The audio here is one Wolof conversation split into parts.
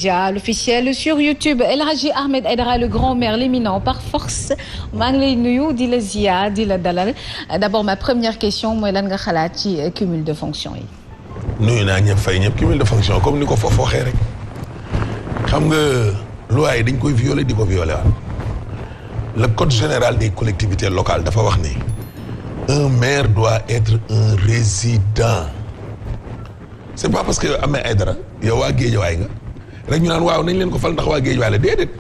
L'officiel sur YouTube El Hadji Ahmed Aidara le grand-maire l'éminent par force maa ngi lay nuyu di la ziar di la dalal d'abord ma première question mooy lan nga xalaat ci cumul de fonction yi. nuyu naa ñëpp fay ñëpp cumul de fonction comme ni ko foofu waxee rek xam nga loi yi dañ koy violer di ko violer waat le code général des collectivités locales dafa wax ni un maire doit être un résident c'est pas parce que Ahmed Aidara yow waa Guédiawaye nga. rek ñu naan waaw nañ leen ko fal ndax waa Guédiawaye la déedéet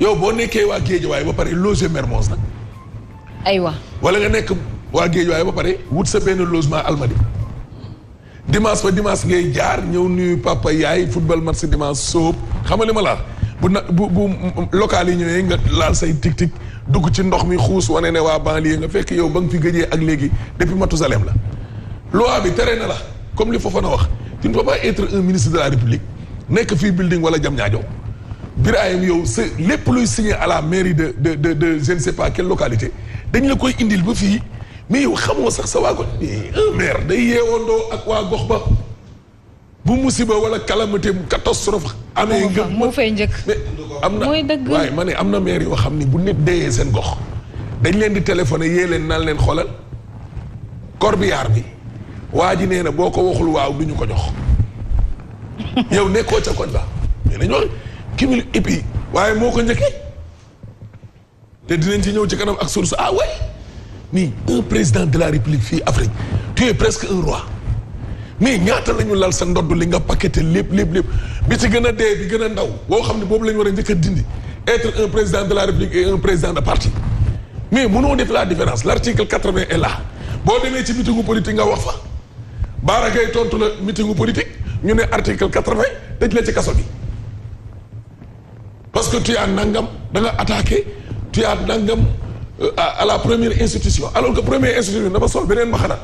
yow boo nekkee waa Guédiawaye ba pare loger Mermoz nag. aywa wala nga nekk waa Guédiawaye ba pare wut sa benn logement Almadi dimanche ba dimanche ngay jaar ñëw nuyu papa yaay football match dimanche soob xam nga li ma la bu local yi ñëwee nga laal say tic-tic dugg ci ndox mi xuus wane ne waa banlieue nga fekk yow ba nga fi gëjee ak léegi depuis Matousalem la. loi bi tere na la comme li Fofana wax tu ne peux pas être un ministre de la République. nekk fii building wala jam ñaajo Birahim yow sa lépp luy signé à la mairie de je ne sais pas quelle localité dañ la koy indil ba fii mais yow xamoo sax sa waa ko un maire day yeewandoo ak waa gox ba bu musiba wala calamité catastrophe amee nga moo fay njëkk mais am na waaye ma ne am na maire yoo xam ni bu nit deyee seen gox dañ leen di téléphoné yée leen naan leen xoolal corbillard bi waa ji nee na boo ko waxul waaw du ñu ko jox yow nekkoo ca koñ ba mais nañu wax cumul et puis waaye moo ko njëkkee te dinañ ci ñëw ci kanam ak source ouais mais un président de la république fii Afrique tu es presque un roi mais ñaata la ñu lal sa ndodd li nga paqueté lépp bi ci gën a dee bi gën a ndaw boo xam ne boobu la ñu war a njëkk a dindi être un président de la république et un président de parti mais mënoo def la différence l'article 80 est là boo demee ci meetingu politique nga wax fa Baara Gaye tontu la meetingu politique ñu ne article 80 tëj la ci kaso bi parce que tu as nangam da nga attaqué tu as nangam à la première institution alors que première institution dafa sol beneen maxana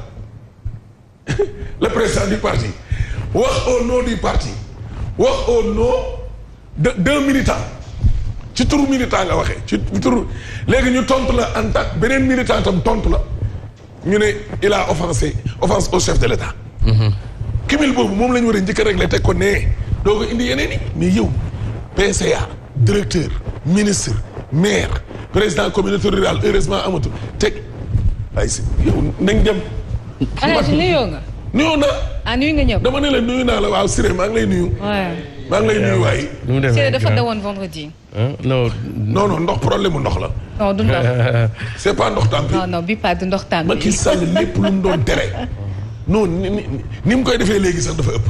le président du parti wax au nom du parti wax au nom d'un militant ci turu militant nga waxee ci turu léegi ñu tontu la en tant beneen militant tam tontu la ñu ne il a offense au chef de l'État. cumul boobu moom la ñu war a njëkk a réglé teg ko nee doo ko indi yeneen yi mais yow PCA directeur ministre maire président communauté rurale heureusement amatul teg ay si yow nañ dem. Alaaji nuyoo nga. nuyoo na. nuyu nga ñëw. dama ne la nuyu naa la waaw Siré maa ngi lay nuyu. maa ngi lay nuyu waaye. Siré dafa dawoon vendredi. non ndox problème mu ndox la. non du ndox. c'est pas ndox tàmpi. non bi pas du ndox tàmpi. Macky Sall lépp lu mu doon tere. non ni mu koy defee léegi sax dafa ëpp.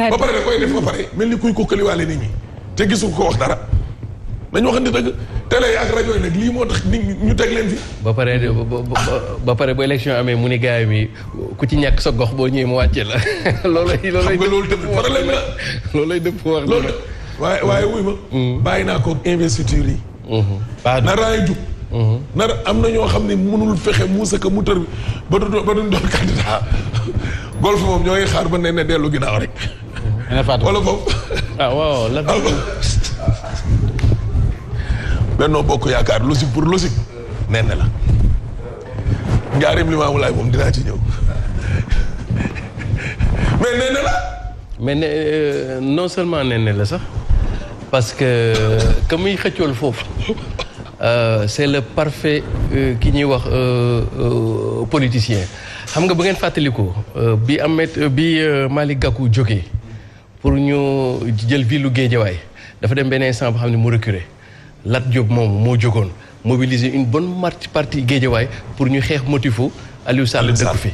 ba pare da koy def ba pare mel ni kuy kokkaliwaale nit ñi te gisul ko wax dara dañu waxante dëgg télé yi ak rajo yi nag lii moo tax nit ñu teg leen fi. ba pare bu élection amee mu ni gaay mi ku ci ñàkk sa gox boo ñëwee mu wàcce la. loolay xam nga loolu tamit problème la. loolay dëpp wax loolu waaye wuy ma. bàyyi naa ko investiture yi. na raay jub. nar am na ñoo xam ne mënul fexe muusa ka mutar bi ba duñ doon candidat golf moom ñoo ngi xaar ba ne dellu ginnaaw rek. wala foofu. waaw la. Benno Bokk Yaakaar logique pour logique nee na la njaarim Limaamu Laay moom dinaa ci ñëw mais nee na la. mais non seulement nee na la sax parce que muy xëccool foofu. c'est le parfait ki ñuy wax politicien xam nga bu ngeen fàttalikoo bi Malick Gakou jógee pour ñu jël ville lu Guédiawaye dafa dem benn instant boo xam ne mu reculer Lat Diop moom moo jógoon mobiliser une bonne partie Guédiawaye pour ñu xeex motifu Aliou Sall dëkk fi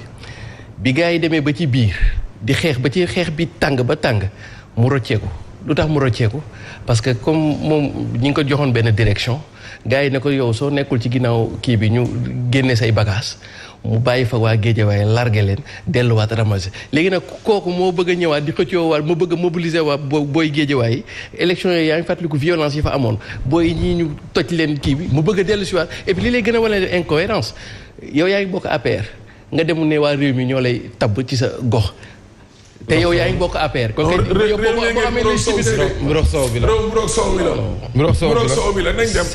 bi gars yi demee ba ci biir di xeex ba ci xeex bi tàng ba tàng mu rocceeku lu tax mu rocceeku parce que comme moom ñi ngi ko joxoon benn direction gars yi ne ko yow soo nekkul ci ginnaaw kii bi ñu génne say bagages mu bàyyi fa waa Guédiawaye largué leen delluwaat ramasser léegi nag kooku moo bëgg a ñëwaat di xëccoo waat moo bëgg a mobiliser waa booy Guédiawaye élection yooyu yaa ngi fàttaliku violence yi fa amoon booy ñii ñu toj leen kii bi mu bëgg a dellu si waat et puis li lay gën a wane incohérence yow yaa ngi bokk APR nga dem ne waa réew mi ñoo lay tabb ci sa gox te yow yaa ngi bokk APR. kon kay boo amee légitimité mburox soow bi la nañ dem.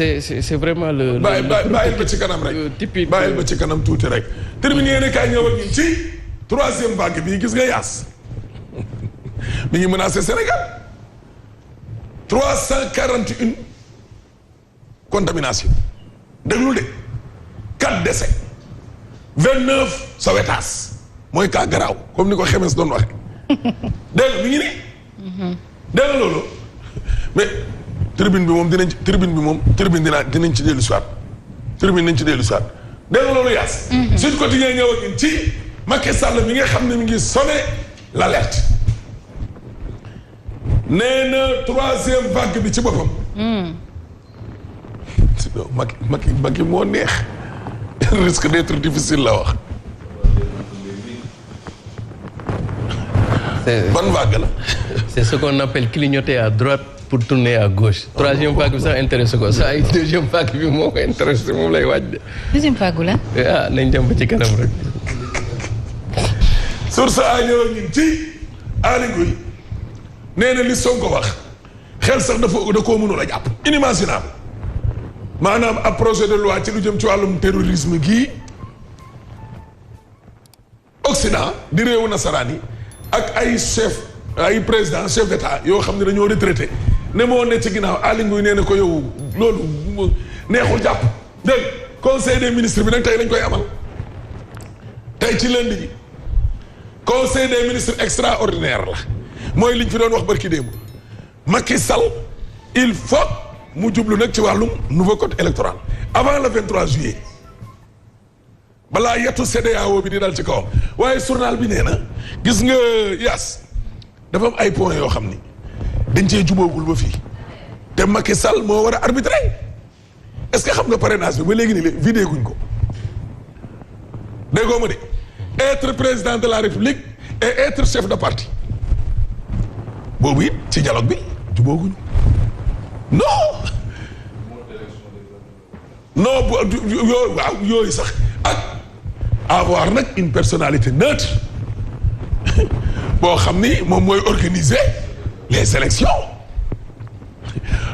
c'est vraiment le. bàyyil ba ci kanam rek. typique bàyyil ba ci kanam tuuti rek. terminé yéen a kaay ñëw ak ci troisième vague bi gis nga Yass mi ngi menacé Sénégal 341 contamination déglu de 4 décès 29 sauvetage mooy cas garaaw comme ni ko xemes doon waxe dégg nga mi ngi nii dégg nga loolu mais tribune bi moom dinañ ci dellu siwaat tribune nañ ci dellu siwaat dégg nga loolu Yass Sud Quotidien ñëw ak ci Macky Sall mi nga xam ne mi ngi sonné l'alerte nee na 3e vague bi ci boppam Macky moo neex risque d'être difficile la wax ban vague la c'est ce qu'on appelle clignoter à droite pour tourner à gauche 3e vague bi sax intéressé ko saa ay 2e vague bi moo ko intéressé moom lay waaj de 2e vague la nañ dem ba ci kanam rek source a ñëw ñun ci Aly Ngouille nee na li Sonko wax xel sax da koo mënul a jàpp inimaginable maanaam ab projet de loi ci lu jëm ci wàllum terrorisme gii Occident di réewu nasaraan yi ak ay président chef d'état yoo xam ne dañoo retraité ne moo ne ci ginnaaw Aly Ngouille nee na ko yow loolu neexul jàpp dégg conseil des ministres bi nag tey lañ koy amal tey ci lundi ji conseil des ministres extraordinaire la mooy liñ fi doon wax barki démb Macky Sall il faut mu jublu nag ci wàllum nouveau code électoral avant le 23 juillet balaa yetu CEDEAO bi di dal ci kawam waaye journal bi nee na gis nga Yass dafa am ay points yoo xam ni dañ cee juboogul ba fii te Macky Sall moo war a arbitrer est-ce que xam nga parrainage bi ba léegi nii vidé guñ ko déggoo ma de être président de la République et être chef de parti boobu it ci dialogue bi jubooguñu non yooyu waaw yooyu sax ak avoir nag une personnalité neutre boo xam ni moom mooy organiser les élections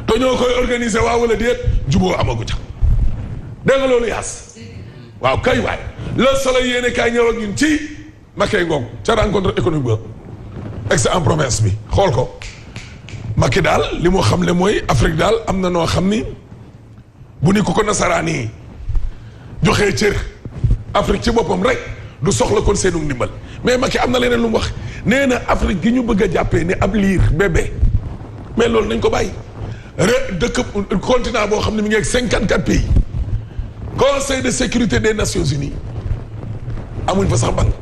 te ñoo koy organiser waaw wala déet juboo amagu ca dégg nga loolu Yass waaw kay waay Le Soleil yéene kaay ñëw ak ñun ci Macky ngoog ca rencontre économique ba Aix-en-Provence bi xool ko Macky daal li mu xam le mooy Afrique daal am na noo xam ni bu ni ku ko nasaraan yi joxee cër Afrique ci boppam rek du soxla kon seenu ndimbal mais Macky am na leneen lu mu wax nee na Afrique gi ñu bëgg a jàppee ni ab liir bébé mais loolu nañ ko bàyyi dëkk continent boo xam ne mi ngi ak 54 pays conseil de sécurité des Nations Unies amuñ fa sax banque.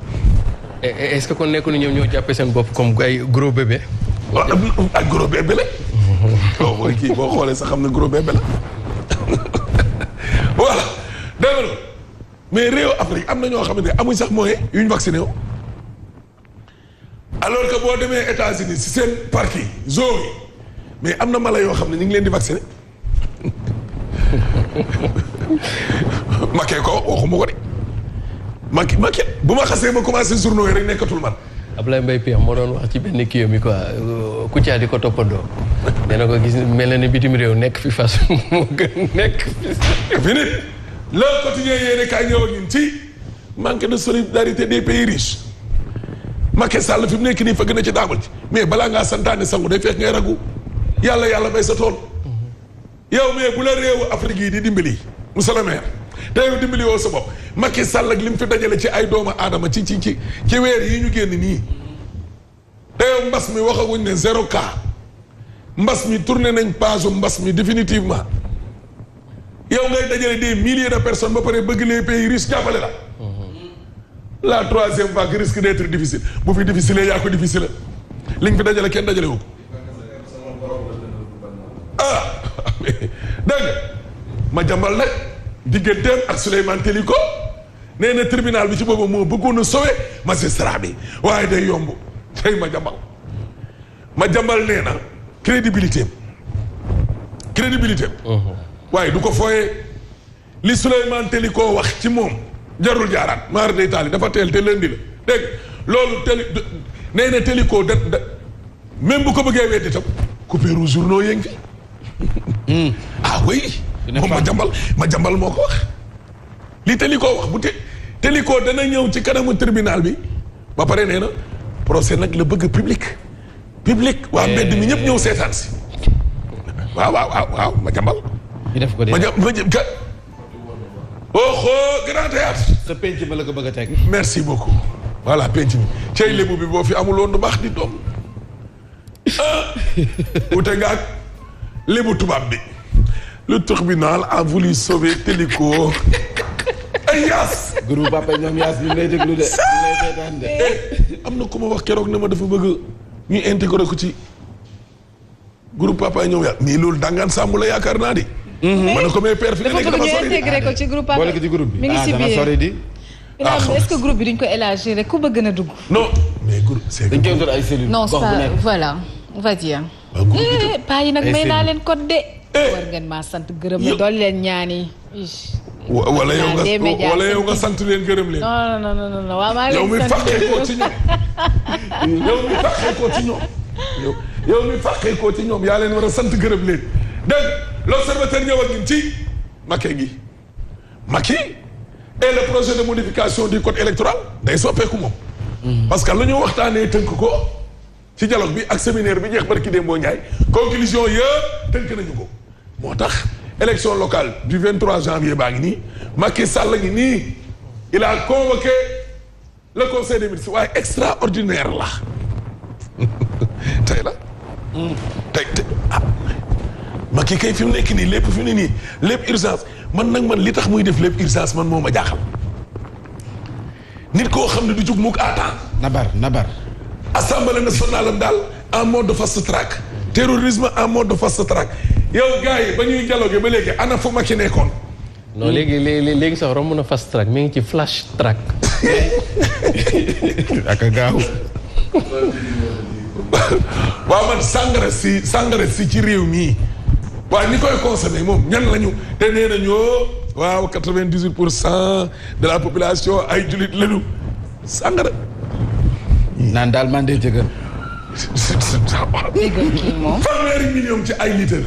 est-ce que kon nekku ni ñoom ñoo jàppee seen bopp comme ay gros bébé. waaw ak gros bébé la. waaw mooy kii boo xoolee sax xam ne gros bébé la voilà dégg nga mais réew Afrique am na ñoo xamante ne amuñ sax moyen yu ñu vacciné wu alors que boo demee États-Unis si seen parc yi zoo yi mais am na mala yoo xam ne ñu ngi leen di vacciné Macky ko waxuma ko de Macky bu ma xasee ba commencé journaux yi rek nekkatul man. Ablaye Mbaye Pierre moo doon wax ci benn kii mi quoi Kouthia di ko toppandoo nee na ko gis mel na ni bitim réew nekk fi fas moo gën nekk fi nit Le Quotidien yéene kaay ñëw ak ñun ci manque de solidarité des pays riches Macky Sall fi mu nekk nii fa gën a ci daabal ci mais balaa ngaa santaane sangu day fekk ngay ragu yàlla bay sa tool yow mais bu la réewu Afrique yi di dimbali monsieur le maire te yow dimbali woo sa bopp Macky Sall ak li mu fi dajale ci ay doomu aadama ci weer yi ñu génn nii te yow mbas mi waxaguñ ne 0 cas mbas mi tourné nañ page mbas mi définitivement yow ngay dajale des milliers de personnes ba pare bëgg les pays riches jàppale la la 3e vague risque d'être difficile bu fi difficile yaa ko difficile li nga fi dajale kenn dajale wu ko dégg nga ma jàmbal nag digganteem ak Souleymane Teliko nee na tribunal bi ci boobu moo bëggoon a sauver magistrat bi waaye day yomb tey ma jàmbal nee na crédibilité waaye du ko fooyee li Souleymane Teliko wax ci moom jarul jaaraat maar day taali dafa teel te lundi la dégg loolu nee na Teliko da même bu ko bëggee weddi tam coupéru journaux yéen fi ah oui moom ma jàmbal moo ko wax li Teliko wax bu Teliko dana ñëw ci kanamu tribunal bi ba pare nee na procès nag la bëgg public waa mbedd mi ñëpp ñëw seetaan si waaw ma jambal. ñu def ko de. grand théâtre. sa penc ba la ko bëgg a teg. merci beaucoup. voilà penc mi cey lébu bi boo fi amuloon du baax di doom. wute nga ak lébu tubaab bi. le tribunal a voulu sauver Télico. ay Yass. groupe papa ñoom Yass ñu lay déglu de. ñu lay seetaan de. am na ku ma wax keroog ne ma dafa bëgg ñu intégré ko ci groupe papa ñoom Yass mais loolu dangaan sàmm la yaakaar naa di. ma ne ko mais père fi nga nekk dafa sori. ñu intégré ko ci groupe papa. boole ko ci groupe bi. mi ngi si biir sori di. est-ce que groupe bi duñ ko élargir rek ku bëgg na dugg. non mais groupe c'est dañ koy doon ay cellules. non c'est pas voilà on va dire. paa yi nag may naa leen code de. war ngeen maa sant gërëm la dool leen ñaani. wala yow nga sant leen gërëm leen. non waaw maa leen sant yow mi fàqee koo ci ñoom. yow mi fàqee koo ci ñoom yaa leen war a sant gërëm leen. dégg l'observateur ñëw ak ñun ci Macky gi. Macky et le projet de modification du code électoral day soppeeku moom. parce que la ñu waxtaanee tënk ko ci dialogue bi ak séminaire bi jeex barki Demba Ndiaye conclusion yëpp tënk nañu ko moo tax. élection locale du 23 janvier baa ngi nii Macky Sall ngi nii il a convoqué le conseil des ministres waaye extraordinaire la tey la tey Macky kay fi mu nekk nii lépp fi mu ne nii lépp urgence man li tax muy def lépp urgence man moo ma jaaxal nit koo xam ne du jug mukk à temps nabar assemblée nationale am daal en mode fast track terrorisme en mode fast track yow gars yi ba ñuy dialogué ba léegi ana fu Macky nekkoon. non léegi sax romb na fast track mi ngi ci flash track. ak a gaaw. waaw man sangara si ci réew mii waaye ni koy consommé moom ñan lañu te nee nañoo waaw 98% de la population ay jullit lañu sangara. naan daal man de jëgër. fanweeri million ci ay litre.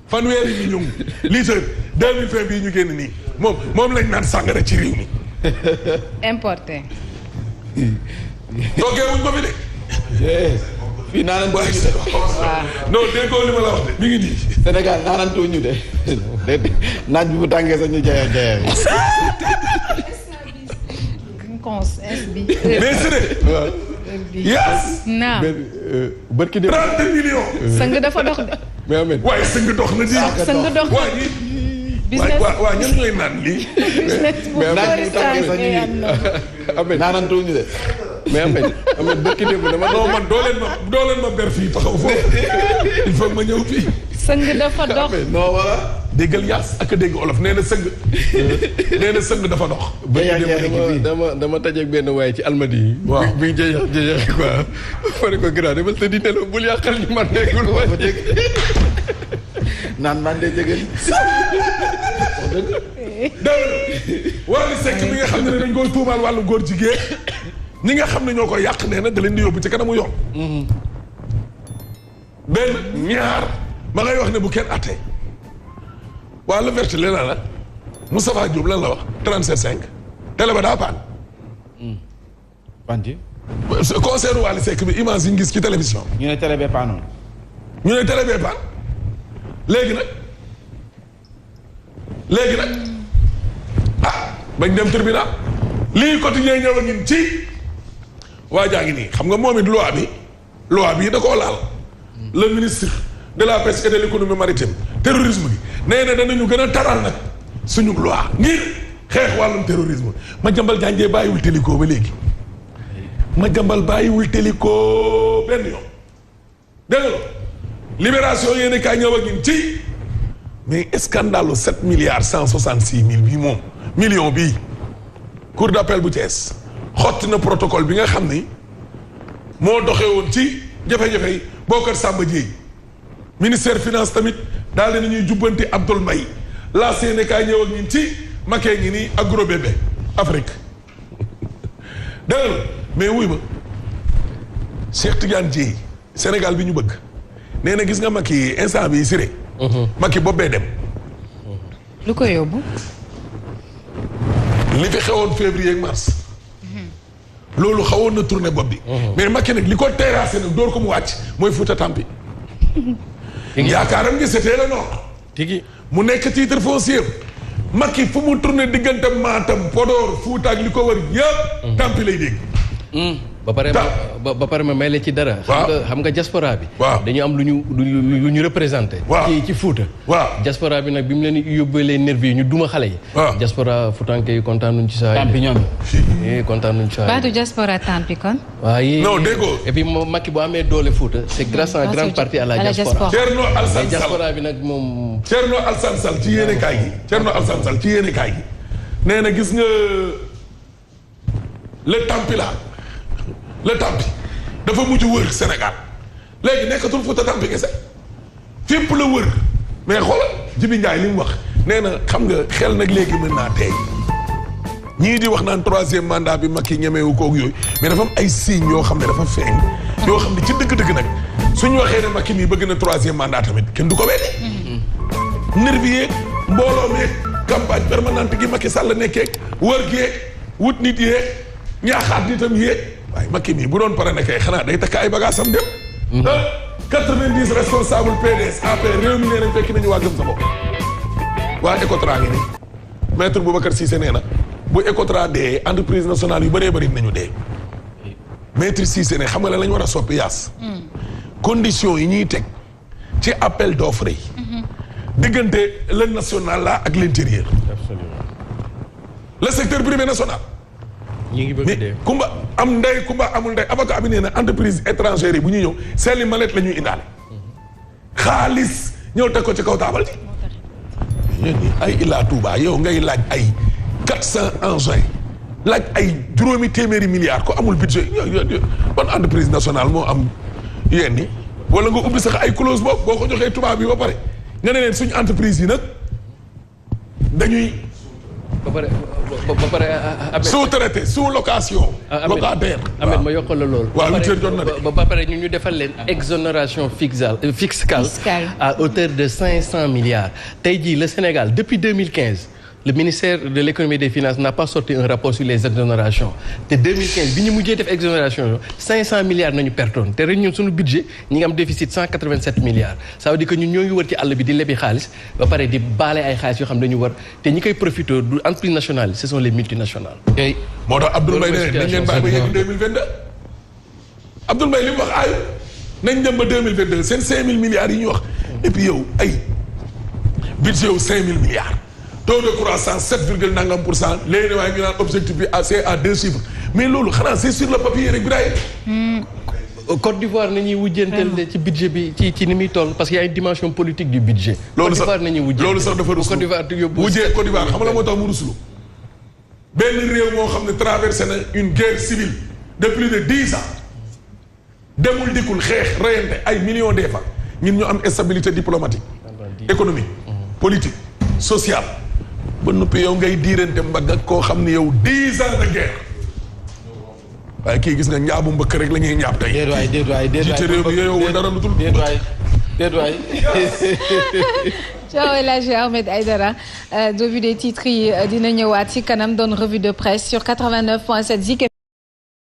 fanweeri million litre 2020 bii ñu génn nii moom lañ naan sàngara ci réew mi. importé. toogee wuñ ko fi de. fii naanantu ñu de. non déggoo li ma la wax de mi ngi nii. Sénégal naanantu ñu de. naaj bi bu tàngee sax ñu jaayee. mais si de. waaw. Yass. naam. barki de. 30 millions. sëng dafa dox de. mais Ahmed. waaye sëng dox na di. sëng dox na business waa ñan lay naan lii. business bu bëri saa yi Ahmed naanantu ñu de. mais Ahmed barki de dama. non man doo leen ma ber fii taxaw foofu il faut ma ñëw fii. sëng dafa dox. non voilà. déggal Yass ak dégg olof nee na sëng dafa dox. dama tajeeg benn waaye ci almadi yi. waaw bi ngi jëjëf quoi. ma ne ko grand dama tëddi nelaw bul yàqal ñu man nekkul wa dégg. naan man de jege. Wally Seck bi nga xam ne dañ koy tuumaal wàllu góor jigéen ñi nga xam ne ñoo koy yàq nee na da leen di yóbbu ci kanamu yoon. benn ñaar ma ngay wax ne bu kenn attee. waa le vert leen la Moustapha Diop lan la wax 37.5 télé ba daa paan. Panti. concert Wally Seck bi image yi ñu gis ci télévision. ñu ne télé bee paanoon. ñu ne télé bee paan léegi nag bañ dem tribunal lii quotidien ñëw a ngin ci waa jaa ngi nii xam nga moom it loi bi da koo laal. le ministre de la pêche et de l'économie maritime terrorisme bi nee na danañu gën a taral nag suñu loi ngir xeex wàllum terrorisme Madiambal Diagne bàyyiwul Télico ba léegi Madiambal bàyyiwul Télico benn yoon dégg nga libération yéene kaay ñëw ak ñun ci mais scandale 7 milliards 166 mille bii moom million bii cour d'appel bu Thiès xotti na protocole bi nga xam ni moo doxee woon ci jafe-jafe yi Bocar Samba Dièye ministère finance tamit daal di nañuy jubbanti Abdoul Mbaye la Sénégal ñëw ak ñun ci Macky ngi nii agro bébé Afrique dégg nga mais wuy ma Cheikh Tidiane Dièye Sénégal bi ñu bëgg nee na gis nga Macky instant bi siré Macky bobbee dem lu ko yóbbu li fi xewoon février ak mars loolu xawoon na tourné bopp bi mais Macky nag li ko terrassé nag door ko mu wàcc mooy Fouta Tampi yaakaaram gi c'était le nord. tigi mu nekk titre foncier Macky fu mu tourné diggante Matam Podor Fouta ak li ko wër yëpp. tampi lay dégg. ba pare ma may la ci dara. xam nga diaspora bi. dañu am lu ñu représenté. ci Fouta. diaspora bi nag bi mu leen yóbbulee nervi yi ñu duma xale yi. diaspora Foutanke yi kontaan nañu ci saa yi. tampi ñoom. kontaan nañu ci saa yi. baatu diaspora tampi kon. waaye non déggoo. et puis Macky bu amee doole Fouta c'est grâce en grande partie à la diaspora. Thierno Alassane Sall diaspora bi nag moom. Thierno Alassane Sall ci yéene kaay gi. Thierno Alassane Sall ci yéene kaay gi. nee na gis nga le tampi la. le tampi dafa mujj wër Sénégal léegi nekkatul Fouta tampi kese fépp la wër mais xoolal Jibi Ndiaye li mu wax nee na xam nga xel nag léegi mën naa tey ñii di wax naan 3e mandat bi Macky ñemewu koog yooyu mais dafa am ay signes yoo xam ne dafa feeñ yoo xam ne ci dëgg-dëgg nag suñu waxee ne Macky mii bëgg na 3e mandat tamit kenn du ko weddi. nervi yeeg mbooloo meeg campagne permanente gi Macky Sall nekkee wër geeg wut nit yeeg ñaaxaat nitam yeeg. waaye Macky mii bu doon pare na kay xanaa day takk ay bagages am dem. 90 responsables PDS APR réew mi nee nañ fekk nañu waa gëm sa bopp. waa Ecotra ngi nii maître Boubacar Cissé nee na bu Ecotra dee entreprise nationale yu bëree bëri nañu dee. maître Cissé ne xam nga la lañ war a soppi Yass. conditions yi ñuy teg ci appel d'offre yi. diggante le national là ak l'intérieur. le secteur privé national. ñi ngi bëgg dee kumba am ndey kumba amul ndey avocat bi nee na entreprise étrangère yi bu ñuy ñëw seeni mallette la ñuy indaale xaalis ñëw teg ko ci kaw taabal ji ay Ila Touba yow ngay laaj ay 400 engins laaj ay juróomi téeméeri milliards ko amul budget ban entreprise nationale moo am yenn ni wala nga ubbi sax ay clause boobu boo ko joxee tubaab bi ba pare nga ne leen suñu entreprise yi nag dañuy ba pare sous-traité sous location. locataire Ahmed ma yokkal la loolu. waaw lu jot na de. ba pare ñu defal leen exonération fiscale à hauteur de 500 milliards. tey jii le Sénégal depuis 2015 le ministère de l'économie et des finances n'a pas sorti un rapport sur les exonérations te 2015 bi ñu mujjee def exonération yo 500 milliards nañu pertoon te ren ñun suñu budget ñi ngi am déficit 187 milliards ça veut dire que ñun ñoo ngi wër ci àll bi di lebi xaalis ba pare di baale ay xaalis yoo xam ne dañu war te ñi koy profité du entreprise nationale ce sont les multinationales. moo tax Abdoul Mbaye ne nañ leen bàyyi ba yegg 2022 Abdoul Mbaye li mu wax aayu nañ dem ba 2022 seen 5000 milliards yi ñu wax et puis yow ay budget yow 5000 milliards. taux de croissance 7 nangam pour cent léegi ne waaye ñu naan objectif bi c'est à 2 chiffres mais loolu xanaa c'est sur le papier rek Birahim. Côte d'Ivoire nañuy wujjanteel ci budget bi ci ni muy toll parce qu'il y a une dimension politique du budget. loolu sax Côte d'Ivoire nañuy wujjanteel loolu sax dafa ruslu Côte d'Ivoire yóbbu wujjee Côte d'Ivoire xam nga la moo tax mu ruslu benn réew moo xam ne traversé na une guerre civile de plus de 10 ans demul dikkul xeex reyante ay millions de fois ñun ñu am stabilité diplomatique économique politique sociale. ba noppi yow ngay diirante mbagg ak koo xam ne yow 10 ans de guerre waaye kii gis nga ñaabu mbëkk rek la ñuy ñaab tey. déet waay jiite réew mi yow dara lu dul. déet waay. ciao El Hadji Ahmed Aidara revue des titres yi dina ñëwaat ci kanam doon revue de presse sur 89.7 Zik.